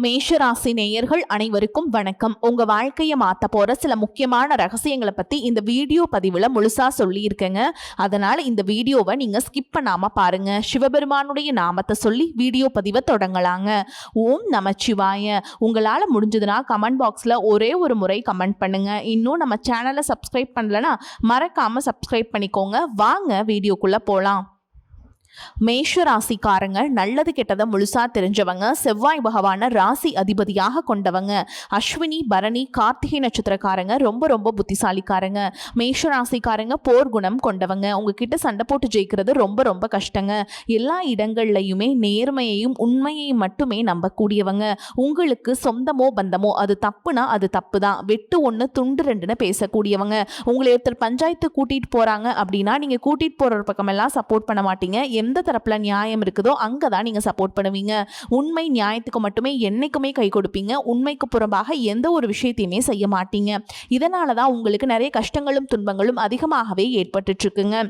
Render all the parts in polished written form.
மேஷராசி நேயர்கள் அனைவருக்கும் வணக்கம். உங்க வாழ்க்கையை மாத்த போற சில முக்கியமான ரகசியங்களை பத்தி இந்த வீடியோ பதிவுல முழுசா சொல்லியிருக்கேங்க. அதனால இந்த வீடியோவை நீங்க ஸ்கிப் பண்ணாம பாருங்க. சிவபெருமானுடைய நாமத்தை சொல்லி வீடியோ பதிவை தொடங்கலாங்க. ஓம் நமச்சிவாய. உங்களால முடிஞ்சதுன்னா கமெண்ட் பாக்ஸ்ல ஒரே ஒரு முறை கமெண்ட் பண்ணுங்க. இன்னும் நம்ம சேனலை சப்ஸ்கிரைப் பண்ணலனா மறக்காம சப்ஸ்கிரைப் பண்ணிக்கோங்க. வாங்க வீடியோக்குள்ள போலாம். மேஷ ராசிக்காரங்க நல்லது கெட்டதை முழுசா தெரிஞ்சவங்க. செவ்வாய் பகவான ராசி அதிபதியாக கொண்டவங்க. அஸ்வினி பரணி கார்த்திகை நட்சத்திரக்காரங்க ரொம்ப ரொம்ப புத்திசாலிக்காரங்க. மேஷ ராசிக்காரங்க போர் குணம் கொண்டவங்க. உங்ககிட்ட சண்டை போட்டு ஜெயிக்கிறது ரொம்ப ரொம்ப கஷ்டங்க. எல்லா இடங்கள்லையுமே நேர்மையையும் உண்மையையும் மட்டுமே நம்பக்கூடியவங்க. உங்களுக்கு சொந்தமோ பந்தமோ அது தப்புனா அது தப்பு தான். வெட்டு ஒன்று துண்டு ரெண்டுன்னு பேசக்கூடியவங்க. உங்களை ஒருத்தர் பஞ்சாயத்து கூட்டிட்டு போறாங்க அப்படின்னா நீங்க கூட்டிட்டு போற பக்கமெல்லாம் சப்போர்ட் பண்ண மாட்டீங்க. எந்த தரப்புல நியாயம் இருக்குதோ அங்கதான் நீங்க சப்போர்ட் பண்ணுவீங்க. உண்மை நியாயத்துக்கு மட்டுமே என்னைக்குமே கை கொடுப்பீங்க. உண்மைக்கு புறம்பாக எந்த ஒரு விஷயத்தையுமே செய்ய மாட்டீங்க. இதனாலதான் உங்களுக்கு நிறைய கஷ்டங்களும் துன்பங்களும் அதிகமாகவே ஏற்பட்டு இருக்குங்க.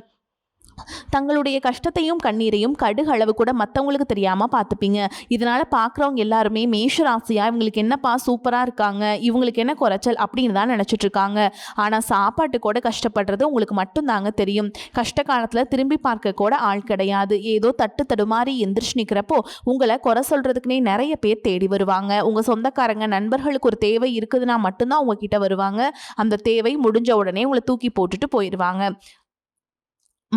தங்களுடைய கஷ்டத்தையும் கண்ணீரையும் கடுகு அளவு கூட மற்றவங்களுக்கு தெரியாமல் பார்த்துப்பீங்க. இதனால் பார்க்குறவங்க எல்லாருமே மேஷ ராசியா இவங்களுக்கு என்னப்பா சூப்பராக இருக்காங்க, இவங்களுக்கு என்ன குறைச்சல் அப்படின்னு தான் நினச்சிட்டு இருக்காங்க. ஆனால் சாப்பாட்டு கூட கஷ்டப்படுறது உங்களுக்கு மட்டும்தாங்க தெரியும். கஷ்ட காலத்தில் திரும்பி பார்க்க கூட ஆள் கிடையாது. ஏதோ தட்டு தடுமாறி எந்திரிச்சு நிற்கிறப்போ உங்களை குறை சொல்கிறதுக்குனே நிறைய பேர் தேடி வருவாங்க. உங்கள் சொந்தக்காரங்க நண்பர்களுக்கு ஒரு தேவை இருக்குதுன்னா மட்டும்தான் உங்ககிட்ட வருவாங்க. அந்த தேவை முடிஞ்ச உடனே உங்களை தூக்கி போட்டுட்டு போயிடுவாங்க.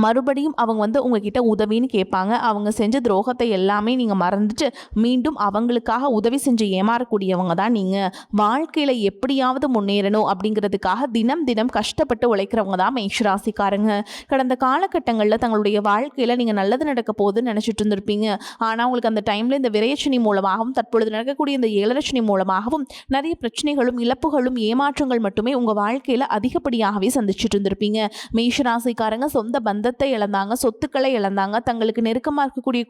மறுபடியும் அவங்க உங்ககிட்ட உதவின்னு கேட்பாங்க. அவங்க செஞ்ச துரோகத்தை எல்லாமே நீங்கள் மறந்துட்டு மீண்டும் அவங்களுக்காக உதவி செஞ்சு ஏமாறக்கூடியவங்க தான் நீங்கள். வாழ்க்கையில் எப்படியாவது முன்னேறணும் அப்படிங்கிறதுக்காக தினம் தினம் கஷ்டப்பட்டு உழைக்கிறவங்க தான் மேஷராசிக்காரங்க. கடந்த காலகட்டங்களில் தங்களுடைய வாழ்க்கையில் நீங்கள் நல்லது நடக்க போகுதுன்னு நினச்சிட்டு இருந்திருப்பீங்க. ஆனால் உங்களுக்கு அந்த டைமில் இந்த விரயச்சனி மூலமாகவும் தற்பொழுது நடக்கக்கூடிய இந்த ஏழரச்சனி மூலமாகவும் நிறைய பிரச்சனைகளும் இழப்புகளும் ஏமாற்றங்கள் மட்டுமே உங்கள் வாழ்க்கையில் அதிகப்படியாகவே சந்திச்சுட்டு இருந்திருப்பீங்க. மேஷராசிக்காரங்க சொந்த பந்தத்தை இழந்தாங்க, சொத்துக்களை இழந்தாங்க, தங்களுக்கு நெருக்கமாக இருக்கக்கூடிய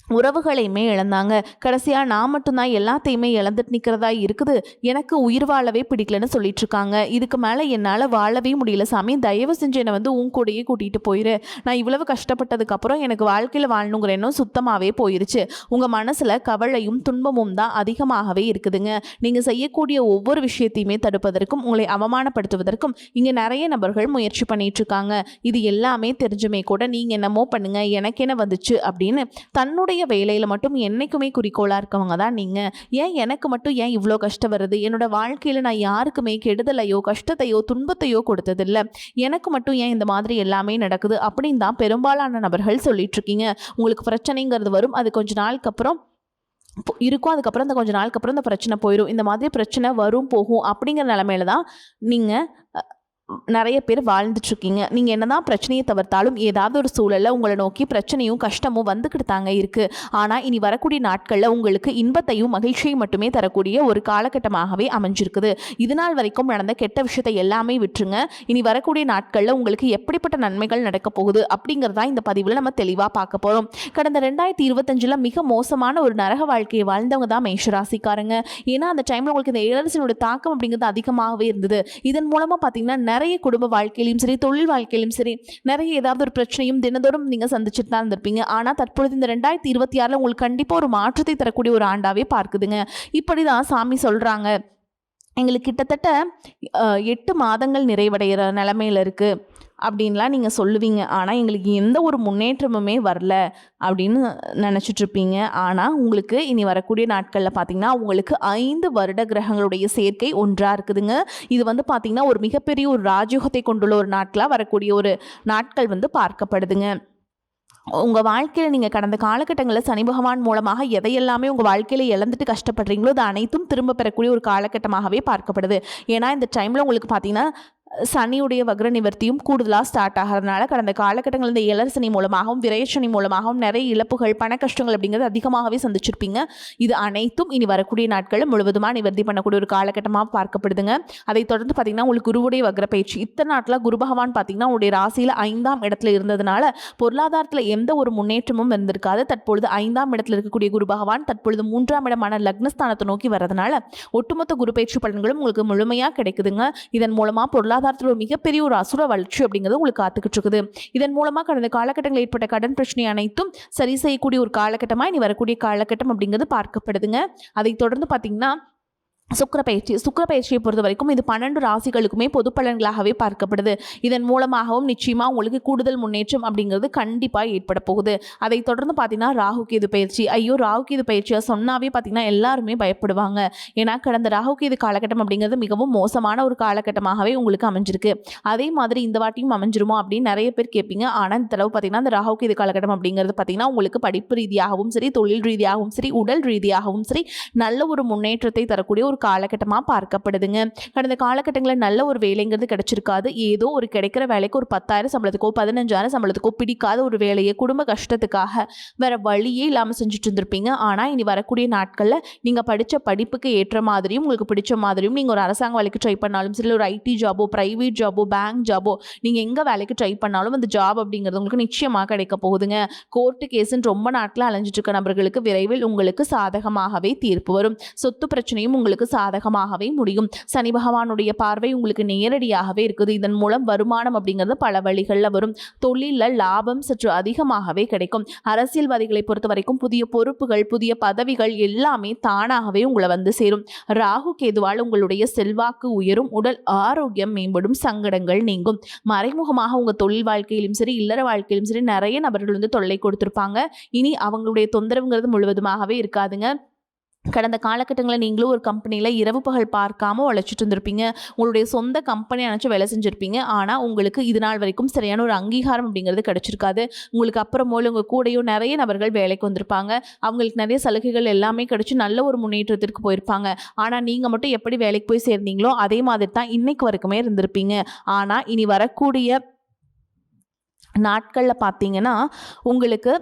உறவுகளையுமே இழந்தாங்க. கடைசியாக நான் மட்டும்தான் எல்லாத்தையுமே இழந்துட்டு நிற்கிறதா இருக்குது, எனக்கு உயிர் வாழவே பிடிக்கலன்னு சொல்லிட்டு இருக்காங்க. இதுக்கு மேலே என்னால் வாழவே முடியல சாமி, தயவு செஞ்சு என்னை உன் கூடயே கூட்டிகிட்டு போயிரு. நான் இவ்வளவு கஷ்டப்பட்டதுக்கப்புறம் எனக்கு வாழ்க்கையில் வாழணுங்கிற எண்ணம் சுத்தமாகவே போயிருச்சு. உங்கள் மனசில் கவலையும் துன்பமும் தான் அதிகமாகவே இருக்குதுங்க. நீங்கள் செய்யக்கூடிய ஒவ்வொரு விஷயத்தையுமே தடுப்பதற்கும் உங்களை அவமானப்படுத்துவதற்கும் இங்கே நிறைய நபர்கள் முயற்சி பண்ணிட்டு இருக்காங்க. இது எல்லாமே தெரிஞ்சுமே கூட நீங்கள் என்னமோ பண்ணுங்க, எனக்கு என்ன வந்துச்சு அப்படின்னு தன்னுடைய வேலையில மட்டும் என்னைக்குமே குறிக்கோளா இருக்கவங்க தான் நீங்க. ஏன் எனக்கு மட்டும் ஏன் இவ்வளோ கஷ்டம் வருது, என்னோட வாழ்க்கையில நான் யாருக்குமே கெடுதலையோ கஷ்டத்தையோ துன்பத்தையோ கொடுத்ததில்லை, எனக்கு மட்டும் ஏன் இந்த மாதிரி எல்லாமே நடக்குது அப்படின்னு தான் பெரும்பாலான நபர்கள் சொல்லிட்டு இருக்கீங்க. உங்களுக்கு பிரச்சனைங்கிறது வரும், அது கொஞ்ச நாளுக்கு அப்புறம் இருக்கும், அதுக்கப்புறம் இந்த கொஞ்ச நாளுக்கு அப்புறம் இந்த பிரச்சனை போயிடும். இந்த மாதிரி பிரச்சனை வரும் போகும் அப்படிங்கிற நிலைமையில தான் நீங்கள் நிறைய பேர் வாழ்ந்துட்டுருக்கீங்க. நீங்கள் என்னதான் பிரச்சனையை தவிர்த்தாலும் ஏதாவது ஒரு சூழலில் உங்களை நோக்கி பிரச்சனையும் கஷ்டமும் வந்துக்கிட்டு தாங்க இருக்குது. ஆனால் இனி வரக்கூடிய நாட்களில் உங்களுக்கு இன்பத்தையும் மகிழ்ச்சியையும் மட்டுமே தரக்கூடிய ஒரு காலகட்டமாகவே அமைஞ்சிருக்குது. இது நாள் வரைக்கும் நடந்த கெட்ட விஷயத்தை எல்லாமே விட்டுருங்க. இனி வரக்கூடிய நாட்களில் உங்களுக்கு எப்படிப்பட்ட நன்மைகள் நடக்க போகுது அப்படிங்கிறதா இந்த பதிவில் நம்ம தெளிவாக பார்க்க போகிறோம். கடந்த 2025 மிக மோசமான ஒரு நரக வாழ்க்கையை வாழ்ந்தவங்க தான் மேஷராசிக்காரங்க. ஏன்னா அந்த டைமில் உங்களுக்கு இந்த ஏழரசனுடைய தாக்கம் அப்படிங்கிறது அதிகமாகவே இருந்தது. இதன் மூலமாக பார்த்தீங்கன்னா நிறைய குடும்ப வாழ்க்கையிலும் சரி தொழில் வாழ்க்கையிலும் சரி நிறைய ஏதாவது ஒரு பிரச்சனையும் தினந்தோறும் நீங்கள் சந்திச்சுட்டு தான் இருந்திருப்பீங்க. ஆனால் தற்பொழுது இந்த 2026 உங்களுக்கு கண்டிப்பாக ஒரு மாற்றத்தை தரக்கூடிய ஒரு ஆண்டாவே பார்க்குதுங்க. இப்படிதான் சாமி சொல்கிறாங்க. எங்களுக்கு கிட்டத்தட்ட 8 மாதங்கள் நிறைவடைகிற நிலைமையில் இருக்குது அப்படின்லாம் நீங்கள் சொல்லுவீங்க. ஆனால் எங்களுக்கு எந்த ஒரு முன்னேற்றமுமே வரல அப்படின்னு நினச்சிட்ருப்பீங்க. ஆனால் உங்களுக்கு இனி வரக்கூடிய நாட்களில் பார்த்திங்கன்னா உங்களுக்கு 5 வருட கிரகங்களுடைய சேர்க்கை ஒன்றாக இருக்குதுங்க. இது பார்த்திங்கன்னா ஒரு மிகப்பெரிய ஒரு ராஜயோகத்தை கொண்டுள்ள ஒரு நாட்களாக வரக்கூடிய ஒரு நாட்கள் பார்க்கப்படுதுங்க. உங்கள் வாழ்க்கையில் நீங்கள் கடந்த காலகட்டங்களில் சனி பகவான் மூலமாக எதையெல்லாமே உங்கள் வாழ்க்கையில் இழந்துட்டு கஷ்டப்படுறீங்களோ அது அனைத்தும் திரும்ப பெறக்கூடிய ஒரு காலகட்டமாகவே பார்க்கப்படுது. ஏன்னா இந்த டைமில் உங்களுக்கு பார்த்திங்கன்னா சனியுடைய வக்ர நிவர்த்தியும் கூடுதலாக ஸ்டார்ட் ஆகிறதுனால கடந்த காலகட்டங்கள் இந்த இளர்சனி மூலமாகவும் விரயசனி மூலமாகவும் நிறைய இழப்புகள் பண கஷ்டங்கள் அப்படிங்கிறது அதிகமாகவே சந்திச்சிருப்பீங்க. இது அனைத்தும் இனி வரக்கூடிய நாட்களில் முழுவதுமாக நிவர்த்தி பண்ணக்கூடிய ஒரு காலகட்டமாக பார்க்கப்படுதுங்க. அதை தொடர்ந்து பார்த்திங்கன்னா உங்களுக்கு குருவுடைய வக்ர பயிற்சி இத்தனை நாட்டில் குரு பகவான் பார்த்திங்கன்னா உங்களுடைய ராசியில் 5ஆம் இடத்துல இருந்ததுனால பொருளாதாரத்தில் எந்த ஒரு முன்னேற்றமும் இருந்திருக்காது. தற்பொழுது 5ஆம் இடத்துல இருக்கக்கூடிய குரு பகவான் தற்பொழுது 3ஆம் இடமான லக்னஸ்தானத்தை நோக்கி வர்றதுனால ஒட்டுமொத்த குரு பயிற்சி பலன்களும் உங்களுக்கு முழுமையாக கிடைக்குதுங்க. இதன் மூலமாக பொருளாதார பொருளாதாரத்தில் ஒரு மிகப்பெரிய ஒரு அசுர வளர்ச்சி அப்படிங்கிறது உங்களுக்கு காத்துக்கிட்டு இருக்குது. இதன் மூலமா கடந்த காலகட்டங்களில் ஏற்பட்ட கடன் பிரச்சனை அனைத்தும் சரி செய்யக்கூடிய ஒரு காலகட்டமாக இனி வரக்கூடிய காலகட்டம் அப்படிங்கிறது பார்க்கப்படுதுங்க. அதை தொடர்ந்து பார்த்தீங்கன்னா சுக்கிர பயிற்சியை பொறுத்த வரைக்கும் இது 12 ராசிகளுக்குமே பொது பலன்களாகவே பார்க்கப்படுது. இதன் மூலமாகவும் நிச்சயமாக உங்களுக்கு கூடுதல் முன்னேற்றம் அப்படிங்கிறது கண்டிப்பாக ஏற்பட போகுது. அதை தொடர்ந்து பார்த்தீங்கன்னா ராகு-கேது பயிற்சி. ஐயோ, ராகு-கேது பயிற்சியாக சொன்னாவே பார்த்தீங்கன்னா எல்லாருமே பயப்படுவாங்க. ஏன்னா கடந்த ராகு-கேது காலகட்டம் அப்படிங்கிறது மிகவும் மோசமான ஒரு காலகட்டமாகவே உங்களுக்கு அமைஞ்சிருக்கு. அதே மாதிரி இந்த வாட்டியும் அமைஞ்சிருமோ அப்படின்னு நிறைய பேர் கேட்பீங்க. ஆனால் இந்த தடவை பார்த்தீங்கன்னா இந்த ராகு-கேது காலகட்டம் அப்படிங்கிறது பார்த்தீங்கன்னா உங்களுக்கு படிப்பு ரீதியாகவும் சரி, தொழில் ரீதியாகவும் சரி, உடல் ரீதியாகவும் சரி நல்ல ஒரு முன்னேற்றத்தை தரக்கூடிய ஒரு காலகட்டமாக பார்க்கப்படுதுங்க. கடந்த காலகட்டங்களில் நல்ல ஒரு வேலைங்கிறது கிடைச்சிருக்காது. ஏதோ ஒரு கிடைக்கிற வேலைக்கு ஒரு 10,000 சம்பளத்துக்கோ 15,000 சம்பளத்துக்கோ பிடிக்காத ஒரு வேலையை குடும்ப கஷ்டத்துக்காக வேற வழியே இல்லாமல் செஞ்சுட்டு இருந்திருப்பீங்க. ஆனால் இனி வரக்கூடிய நாட்களில் நீங்கள் படித்த படிப்புக்கு ஏற்ற மாதிரியும் உங்களுக்கு பிடிச்ச மாதிரியும் நீங்கள் ஒரு அரசாங்க வேலைக்கு ட்ரை பண்ணாலும் சரி, ஒரு ஐடி ஜாபோ, பிரைவேட் ஜாபோ, பேங்க் ஜாபோ, நீங்கள் எங்கே வேலைக்கு ட்ரை பண்ணாலும் அந்த ஜாப் அப்படிங்கிறது உங்களுக்கு நிச்சயமாக கிடைக்க போகுதுங்க. கோர்ட்டு கேஸுன்னு ரொம்ப நாட்களில் அலைஞ்சிட்டு இருக்க நபர்களுக்கு விரைவில் உங்களுக்கு சாதகமாகவே தீர்ப்பு வரும். சொத்து பிரச்சனையும் உங்களுக்கு சாதகமாகவே முடியும். சனி பகவானுடைய பார்வை உங்களுக்கு நேரடியாகவே இருக்குது. இதன் மூலம் வருமானம் அப்படிங்கிறது பல வழிகளில் வரும். தொழிலில் லாபம் சற்று அதிகமாகவே கிடைக்கும். அரசியல்வாதிகளை பொறுத்த வரைக்கும் புதிய பொறுப்புகள், புதிய பதவிகள் எல்லாமே தானாகவே உங்களை வந்து சேரும். ராகு கேதுவால் உங்களுடைய செல்வாக்கு உயரும், உடல் ஆரோக்கியம் மேம்படும், சங்கடங்கள் நீங்கும். மறைமுகமாக உங்க தொழில் வாழ்க்கையிலும் சரி, இல்லற வாழ்க்கையிலும் சரி நிறைய நபர்கள் வந்து தொல்லை கொடுத்திருப்பாங்க. இனி அவங்களுடைய தொந்தரவுங்கிறது முழுவதுமாகவே இருக்காதுங்க. கடந்த காலகட்டங்களில் நீங்களும் ஒரு கம்பெனியில் இரவு பகல் பார்க்காம உழைச்சிட்டு இருந்திருப்பீங்க. உங்களுடைய சொந்த கம்பெனி நினச்சி வேலை செஞ்சுருப்பீங்க. ஆனால் உங்களுக்கு இது நாள் வரைக்கும் சரியான ஒரு அங்கீகாரம் அப்படிங்கிறது கிடைச்சிருக்காது. உங்களுக்கு அப்புறமோ உங்கள் கூடயோ நிறைய நபர்கள் வேலைக்கு வந்திருப்பாங்க. அவங்களுக்கு நிறைய சலுகைகள் எல்லாமே கிடைச்சி நல்ல ஒரு முன்னேற்றத்திற்கு போயிருப்பாங்க. ஆனால் நீங்கள் மட்டும் எப்படி வேலைக்கு போய் சேர்ந்தீங்களோ அதே மாதிரி தான் இன்னைக்கு வரைக்குமே இருந்திருப்பீங்க. ஆனால் இனி வரக்கூடிய நாட்களில் பார்த்தீங்கன்னா உங்களுக்கு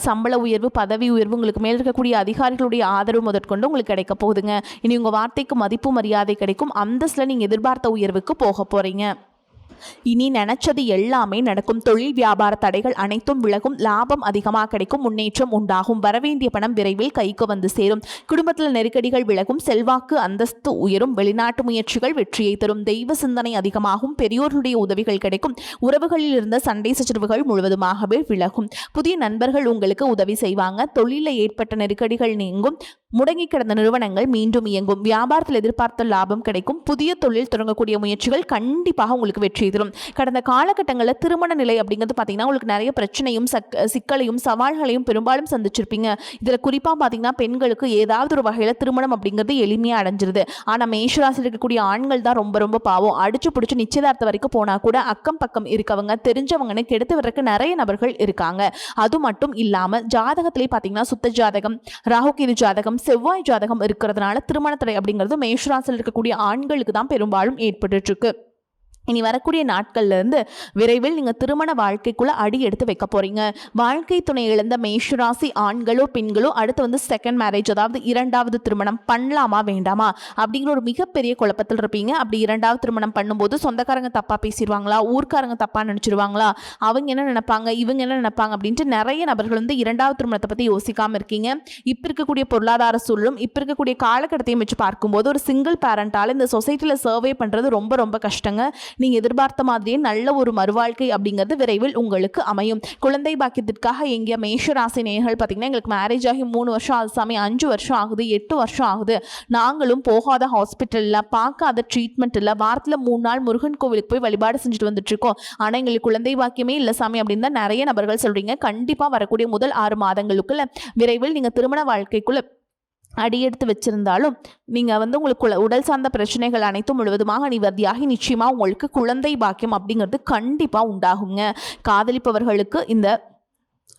சம்பள உயர்வு, பதவி உயர்வு, உங்களுக்கு மேல் இருக்கக்கூடிய அதிகாரிகளுடைய ஆதரவு முதற்கொண்டு உங்களுக்கு கிடைக்க போகுதுங்க. இனி உங்கள் வார்த்தைக்கு மதிப்பு மரியாதை கிடைக்கும். அந்தஸ்தில் நீங்கள் எதிர்பார்த்த உயர்வுக்கு போக போகிறீங்க. இனி நினைச்சது எல்லாமே நடக்கும். தொழில் வியாபார தடைகள் அனைத்தும் விலகும். லாபம் அதிகமாக கிடைக்கும். முன்னேற்றம் உண்டாகும். வரவேண்டிய பணம் விரைவில் கைக்கு வந்து சேரும். குடும்பத்தில் நெருக்கடிகள் விலகும். செல்வாக்கு அந்தஸ்து உயரும். வெளிநாட்டு முயற்சிகள் வெற்றியை தரும். தெய்வ சிந்தனை அதிகமாகும். பெரியோர்களுடைய உதவிகள் கிடைக்கும். உறவுகளில் இருந்த சண்டை சச்சரவுகள் முழுவதுமாகவே விலகும். புதிய நண்பர்கள் உங்களுக்கு உதவி செய்வாங்க. தொழிலில் ஏற்பட்ட நெருக்கடிகள் நீங்கும். முடங்கி கிடந்த நிறுவனங்கள் மீண்டும் இயங்கும். வியாபாரத்தில் எதிர்பார்த்த லாபம் கிடைக்கும். புதிய தொழில் தொடங்கக்கூடிய முயற்சிகள் கண்டிப்பாக உங்களுக்கு வெற்றி தரும். கடந்த காலகட்டங்களில் திருமண நிலை அப்படிங்கிறது பார்த்தீங்கன்னா உங்களுக்கு நிறைய பிரச்சனையும் சிக்கலையும் சவால்களையும் பெரும்பாலும் சந்திச்சிருப்பீங்க. இதில் குறிப்பாக பார்த்தீங்கன்னா பெண்களுக்கு ஏதாவது ஒரு வகையில் திருமணம் அப்படிங்கிறது எளிமையாக அடைஞ்சிருது. ஆனால் மேஷராசியில் இருக்கக்கூடிய ஆண்கள் தான் ரொம்ப ரொம்ப பாவம். அடிச்சு பிடிச்சி நிச்சயதார்த்தம் வரைக்கும் போனால் கூட அக்கம் பக்கம் இருக்கவங்க தெரிஞ்சவங்கன்னு கெடுத்து வர்றதுக்கு நிறைய நபர்கள் இருக்காங்க. அது மட்டும் இல்லாமல் ஜாதகத்திலே பார்த்தீங்கன்னா சுத்த ஜாதகம், ராகு-கேது ஜாதகம், செவ்வாய் ஜாதகம் இருக்கிறதுனால திருமண தடை அப்படிங்கிறது மேஷராசியில் இருக்கக்கூடிய ஆண்களுக்கு தான் பெரும்பாலும் ஏற்பட்டு இருக்கு. இனி வரக்கூடிய நாட்கள்லேருந்து விரைவில் நீங்கள் திருமண வாழ்க்கைக்குள்ளே அடி எடுத்து வைக்க போகிறீங்க. வாழ்க்கை துணை இழந்த மேஷராசி ஆண்களோ பெண்களோ அடுத்து வந்து செகண்ட் மேரேஜ், அதாவது இரண்டாவது திருமணம் பண்ணலாமா வேண்டாமா அப்படிங்கிற ஒரு மிகப்பெரிய குழப்பத்தில் இருப்பீங்க. அப்படி இரண்டாவது திருமணம் பண்ணும்போது சொந்தக்காரங்க தப்பாக பேசிடுவாங்களா, ஊர்க்காரங்க தப்பாக நினச்சிடுவாங்களா, அவங்க என்ன நினைப்பாங்க, இவங்க என்ன நினைப்பாங்க அப்படின்ட்டு நிறைய நபர்கள் வந்து இரண்டாவது திருமணத்தை பற்றி யோசிக்காமல் இருக்கீங்க. இப்போ இருக்கக்கூடிய பொருளாதார சூழலும் இப்போ இருக்கக்கூடிய காலகட்டத்தையும் வச்சு பார்க்கும்போது ஒரு சிங்கிள் பேரண்டால் இந்த சொசைட்டியில் சர்வே பண்ணுறது ரொம்ப ரொம்ப கஷ்டங்க. நீங்கள் எதிர்பார்த்த மாதிரியே நல்ல ஒரு மறுவாழ்க்கை அப்படிங்கிறது விரைவில் உங்களுக்கு அமையும். குழந்தை பாக்கியத்திற்காக எங்கிய மேஷராசி நேயர்கள் பார்த்தீங்கன்னா எங்களுக்கு மேரேஜ் ஆகி 3 வருஷம் ஆகுது சாமி, 5 வருஷம் ஆகுது, 8 வருஷம் ஆகுது, நாங்களும் போகாத ஹாஸ்பிட்டலில் பார்க்காத ட்ரீட்மெண்ட் இல்லை, வாரத்தில் 3 நாள் முருகன் கோவிலுக்கு போய் வழிபாடு செஞ்சுட்டு வந்துட்டு இருக்கோம், ஆனால் எங்களுக்கு குழந்தை பாக்கியமே இல்லை சாமி அப்படின்னு தான் நிறைய நபர்கள் சொல்கிறீங்க. கண்டிப்பாக வரக்கூடிய முதல் 6 மாதங்களுக்குள்ள விரைவில் நீங்கள் திருமண வாழ்க்கைக்குள்ள அடியெடுத்து வச்சிருந்தாலும் நீங்கள் வந்து உங்களுக்கு உடல் சார்ந்த பிரச்சனைகள் அனைத்தும் முழுவதுமாக நிவர்த்தியாகி நிச்சயமாக உங்களுக்கு குழந்தை பாக்கியம் அப்படிங்கிறது கண்டிப்பாக உண்டாகுங்க. காதலிப்பவர்களுக்கு இந்த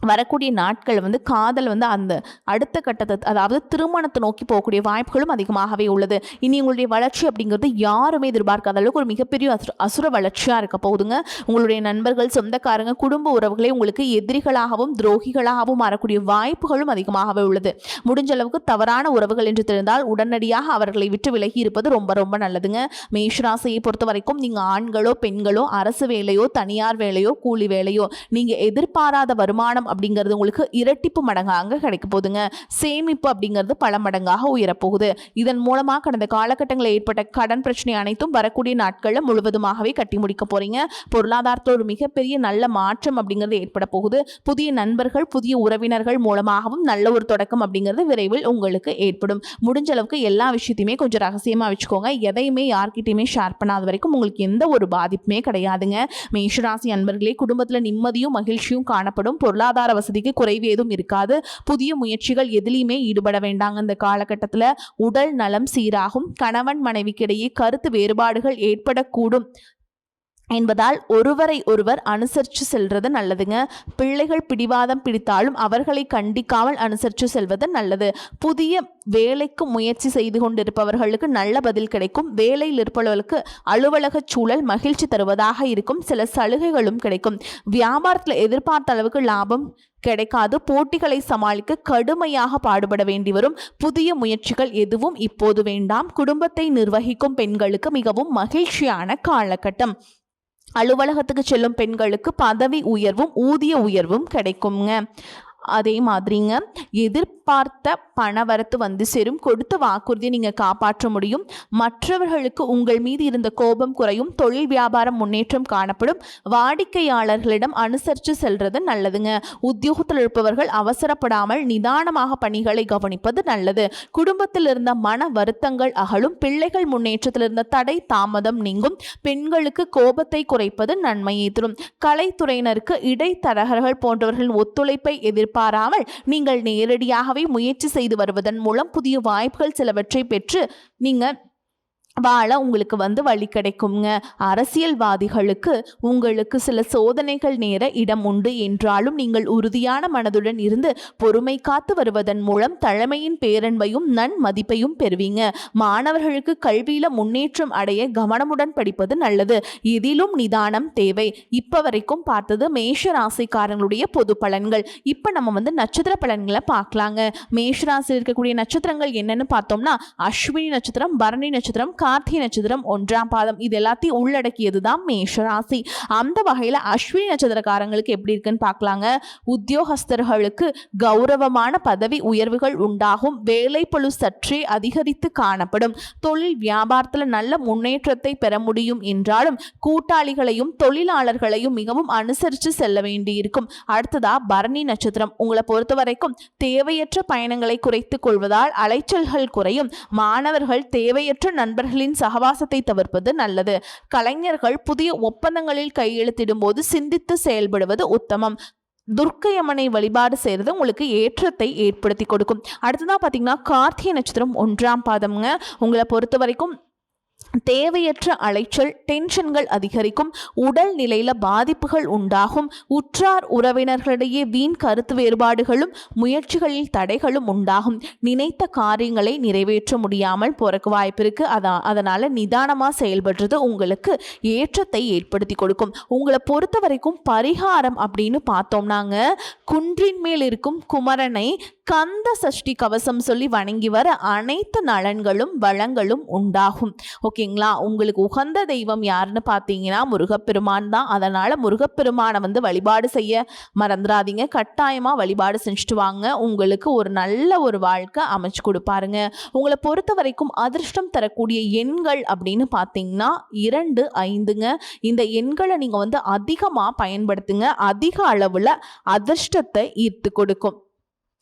வரக்கூடிய நாட்கள் வந்து காதல் வந்து அந்த அடுத்த கட்டத்தை, அதாவது திருமணத்தை நோக்கி போகக்கூடிய வாய்ப்புகளும் அதிகமாகவே உள்ளது. இனி உங்களுடைய வளர்ச்சி அப்படிங்கிறது யாருமே எதிர்பார்க்காத அளவுக்கு ஒரு மிகப்பெரிய அசுர வளர்ச்சியாக இருக்க போகுதுங்க. உங்களுடைய நண்பர்கள், சொந்தக்காரங்க, குடும்ப உறவுகளே உங்களுக்கு எதிரிகளாகவும் துரோகிகளாகவும் மாறக்கூடிய வாய்ப்புகளும் அதிகமாகவே உள்ளது. முடிஞ்ச அளவுக்கு தவறான உறவுகள் என்று தெரிந்தால் உடனடியாக அவர்களை விட்டு விலகி இருப்பது ரொம்ப ரொம்ப நல்லதுங்க. மேஷராசியை பொறுத்த வரைக்கும் நீங்கள் ஆண்களோ பெண்களோ அரசு வேலையோ தனியார் வேலையோ கூலி வேலையோ நீங்கள் எதிர்பாராத வருமானம் அப்படிங்கிறது உங்களுக்கு இரட்டிப்பு மடங்காக கிடைக்க போகுதுங்க. சேமிப்பு அப்படிங்கிறது பல மடங்காக உயரப்போகுது. இதன் மூலமா கடந்த காலகட்டங்களில் ஏற்பட்ட கடன் பிரச்சனை அனைத்தும் வரக்கூடிய நாட்களில் முழுவதுமாகவே கட்டி முடிக்க போறீங்க. பொருளாதாரத்தில் ஒரு மிகப்பெரிய நல்ல மாற்றம் அப்படிங்கிறது ஏற்பட போகுது. புதிய நண்பர்கள், புதிய உறவினர்கள் மூலமாகவும் நல்ல ஒரு தொடக்கம் அப்படிங்கிறது விரைவில் உங்களுக்கு ஏற்படும். முடிஞ்ச அளவுக்கு எல்லா விஷயத்தையுமே கொஞ்சம் ரகசியமா வச்சுக்கோங்க. எதையுமே யார்கிட்டயுமே ஷேர் பண்ணாத வரைக்கும் உங்களுக்கு எந்த ஒரு பாதிப்புமே கிடையாதுங்க. மேஷராசி அன்பர்களே, குடும்பத்தில் நிம்மதியும் மகிழ்ச்சியும் காணப்படும். பொருளாதார வசதிக்கு குறைவு ஏதும் இருக்காது. புதிய முயற்சிகள் எதிலையுமே ஈடுபட வேண்டாங்க. இந்த காலகட்டத்தில் உடல் நலம் சீராகும். கணவன் மனைவிக்கிடையே கருத்து வேறுபாடுகள் ஏற்படக்கூடும் என்பதால் ஒருவரை ஒருவர் அனுசரித்து செல்வது நல்லதுங்க. பிள்ளைகள் பிடிவாதம் பிடித்தாலும் அவர்களை கண்டிக்காமல் அனுசரித்து செல்வது நல்லது. புதிய வேலைக்கு முயற்சி செய்து கொண்டிருப்பவர்களுக்கு நல்ல பதில் கிடைக்கும். வேலையில் இருப்பவர்களுக்கு அலுவலக சூழல் மகிழ்ச்சி தருவதாக இருக்கும். சில சலுகைகளும் கிடைக்கும். வியாபாரத்தில் எதிர்பார்த்த அளவுக்கு லாபம் கிடைக்காது. போட்டிகளை சமாளிக்க கடுமையாக பாடுபட வேண்டி வரும். புதிய முயற்சிகள் எதுவும் இப்போது வேண்டாம். குடும்பத்தை நிர்வகிக்கும் பெண்களுக்கு மிகவும் மகிழ்ச்சியான காலகட்டம். அலுவலகத்துக்கு செல்லும் பெண்களுக்கு பதவி உயர்வும் ஊதிய உயர்வும் கிடைக்குங்க. அதே மாதிரிங்க, எதிர்பார்த்த பணவரத்து வந்து சேரும். கொடுத்த வாக்குறுதியை நீங்கள் காப்பாற்ற முடியும். மற்றவர்களுக்கு உங்கள் மீது இருந்த கோபம் குறையும். தொழில் வியாபாரம் முன்னேற்றம் காணப்படும். வாடிக்கையாளர்களிடம் அனுசரித்து செல்வது நல்லதுங்க. உத்தியோகத்தில் இருப்பவர்கள் அவசரப்படாமல் நிதானமாக பணிகளை கவனிப்பது நல்லது. குடும்பத்தில் இருந்த மன வருத்தங்கள் அகலும். பிள்ளைகள் முன்னேற்றத்தில் இருந்த தடை தாமதம் நீங்கும். பெண்களுக்கு கோபத்தை குறைப்பது நன்மையை தரும். கலைத்துறையினருக்கு இடைத்தரகர்கள் போன்றவர்களின் ஒத்துழைப்பை எதிர்பாராமல் நீங்கள் நேரடியாகவே முயற்சி செய்து வருவதன் மூலம் புதிய வாய்ப்புகள் சிலவற்றை பெற்று நீங்கள் வாழ உங்களுக்கு வந்து வழி கிடைக்குங்க. அரசியல்வாதிகளுக்கு உங்களுக்கு சில சோதனைகள் நேர இடம் உண்டு என்றாலும் நீங்கள் உறுதியான மனதுடன் இருந்து பொறுமை காத்து வருவதன் மூலம் தலைமையின் பேரன்பையும் நன்மதிப்பையும் பெறுவீங்க. மாணவர்களுக்கு கல்வியில முன்னேற்றம் அடைய கவனமுடன் படிப்பது நல்லது. இதிலும் நிதானம் தேவை. இப்ப வரைக்கும் பார்த்தது மேஷ ராசிக்காரங்களுடைய பொது பலன்கள். இப்ப நம்ம வந்து நட்சத்திர பலன்களை பார்க்கலாங்க. மேஷ ராசியில் இருக்கக்கூடிய நட்சத்திரங்கள் என்னன்னு பார்த்தோம்னா, அஸ்வினி நட்சத்திரம், பரணி நட்சத்திரம், கார்த்திகை நட்சத்திரம் 1ஆம் பாதம். இது எல்லாத்தையும் உள்ளடக்கியது தான் மேஷராசி. அந்த வகையில் அஸ்வினி நட்சத்திரக்காரங்களுக்கு எப்படி இருக்குன்னு பார்க்கலாங்க. உத்தியோகஸ்தர்களுக்கு கௌரவமான பதவி உயர்வுகள் உண்டாகும். வேலைப்பளு சற்றே அதிகரித்து காணப்படும். தொழில் வியாபாரத்தில் நல்ல முன்னேற்றத்தை பெற முடியும் என்றாலும் கூட்டாளிகளையும் தொழிலாளர்களையும் மிகவும் அனுசரித்து செல்ல வேண்டியிருக்கும். அடுத்ததா பரணி நட்சத்திரம். உங்களை பொறுத்த வரைக்கும் தேவையற்ற பயணங்களை குறைத்துக் கொள்வதால் அலைச்சல்கள் குறையும். மாணவர்கள் தேவையற்ற நண்பர்களின் சகவாசத்தை தவிர்ப்பது நல்லது. கலைஞர்கள் புதிய ஒப்பந்தங்களில் கையெழுத்திடும் போது சிந்தித்து செயல்படுவது உத்தமம். துர்க்கையம்மனை வழிபாடு செய்கிறது உங்களுக்கு ஏற்றத்தை ஏற்படுத்தி கொடுக்கும். அடுத்ததான் பார்த்தீங்கன்னா, கார்த்திகை நட்சத்திரம் 1ஆம் பாதம்ங்க. உங்களை பொறுத்த வரைக்கும் தேவையற்ற அலைச்சல், டென்ஷன்கள் அதிகரிக்கும். உடல் நிலையில பாதிப்புகள் உண்டாகும். உற்றார் உறவினர்களிடையே வீண் கருத்து வேறுபாடுகளும் முயற்சிகளில் தடைகளும் உண்டாகும். நினைத்த காரியங்களை நிறைவேற்ற முடியாமல் போறக்கு வாய்ப்பு இருக்கு. அதனால நிதானமா செயல்படுறது உங்களுக்கு ஏற்றத்தை ஏற்படுத்தி கொடுக்கும். உங்களை பொறுத்த வரைக்கும் பரிகாரம் அப்படின்னு பார்த்தோம்னாங்க, குன்றின் மேல் இருக்கும் குமரனை கந்த சஷ்டி கவசம் சொல்லி வணங்கி வர அனைத்து நலன்களும் வளங்களும் உண்டாகும். ஓகேங்களா. உங்களுக்கு உகந்த தெய்வம் யாருன்னு பார்த்தீங்கன்னா முருகப்பெருமான் தான். அதனால முருகப்பெருமானை வந்து வழிபாடு செய்ய மறந்துடாதீங்க. கட்டாயமா வழிபாடு செஞ்சுட்டு வாங்க. உங்களுக்கு ஒரு நல்ல ஒரு வாழ்க்கை அமைச்சு கொடுப்பாருங்க. உங்களை பொறுத்த வரைக்கும் அதிர்ஷ்டம் தரக்கூடிய எண்கள் அப்படின்னு பார்த்தீங்கன்னா 2, 5ங்க. இந்த எண்களை நீங்க வந்து அதிகமா பயன்படுத்துங்க. அதிக அளவுல அதிர்ஷ்டத்தை ஈர்த்து கொடுக்கும்.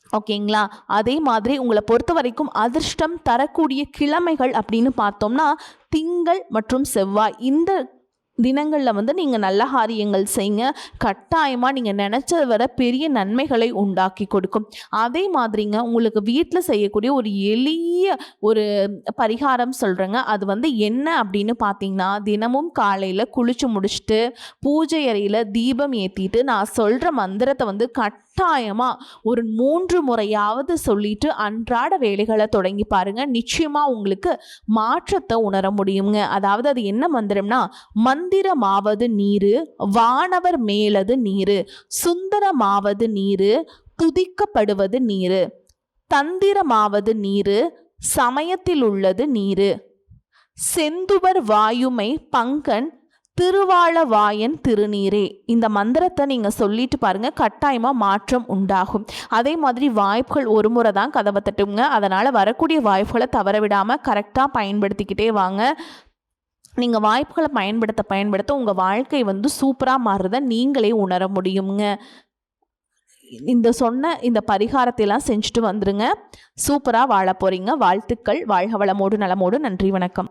ஓகேங்களா. அதே மாதிரி உங்களை பொறுத்த வரைக்கும் அதிர்ஷ்டம் தரக்கூடிய கிழமைகள் அப்படின்னு பார்த்தோம்னா திங்கள் மற்றும் செவ்வாய். இந்த தினங்களில் வந்து நீங்கள் நல்ல காரியங்கள் செய்யுங்க. கட்டாயமாக நீங்கள் நினச்சதை வர பெரிய நன்மைகளை உண்டாக்கி கொடுக்கும். அதே மாதிரிங்க, உங்களுக்கு வீட்டில் செய்யக்கூடிய ஒரு எளிய ஒரு பரிகாரம் சொல்கிறேங்க. அது வந்து என்ன அப்படின்னு பார்த்தீங்கன்னா, தினமும் காலையில் குளிச்சு முடிச்சுட்டு பூஜை அறையில் தீபம் ஏற்றிட்டு நான் சொல்கிற மந்திரத்தை வந்து கட்டாயமாக ஒரு 3 முறையாவது சொல்லிட்டு அன்றாட வேலைகளை தொடங்கி பாருங்க. நிச்சயமாக உங்களுக்கு மாற்றத்தை உணர முடியுங்க. அதாவது அது என்ன மந்திரம்னா, மந்திரமாவது நீரு, வானவர் மேலது நீரு, சுந்தரமாவது நீரு, துதிக்கப்படுவது நீரு, தந்திரமாவது நீரு, சமயத்தில் உள்ளது நீரு, செந்துவர் வாயுமை பங்கன் திருவாளவாயன் திருநீரே. இந்த மந்திரத்தை நீங்கள் சொல்லிட்டு பாருங்கள், கட்டாயமாக மாற்றம் உண்டாகும். அதே மாதிரி வாய்ப்புகள் ஒரு முறை தான் கதவை தட்டுங்க. அதனால் வரக்கூடிய வாய்ப்புகளை தவற விடாமல் கரெக்டாக பயன்படுத்திக்கிட்டே வாங்க. நீங்கள் வாய்ப்புகளை பயன்படுத்த உங்கள் வாழ்க்கை சூப்பராக மாறுறதை நீங்களே உணர முடியுங்க. இந்த பரிகாரத்தையெல்லாம் செஞ்சுட்டு வந்துருங்க. சூப்பராக வாழ போகிறீங்க. வாழ்த்துக்கள். வாழ்க வளமோடு நலமோடு. நன்றி, வணக்கம்.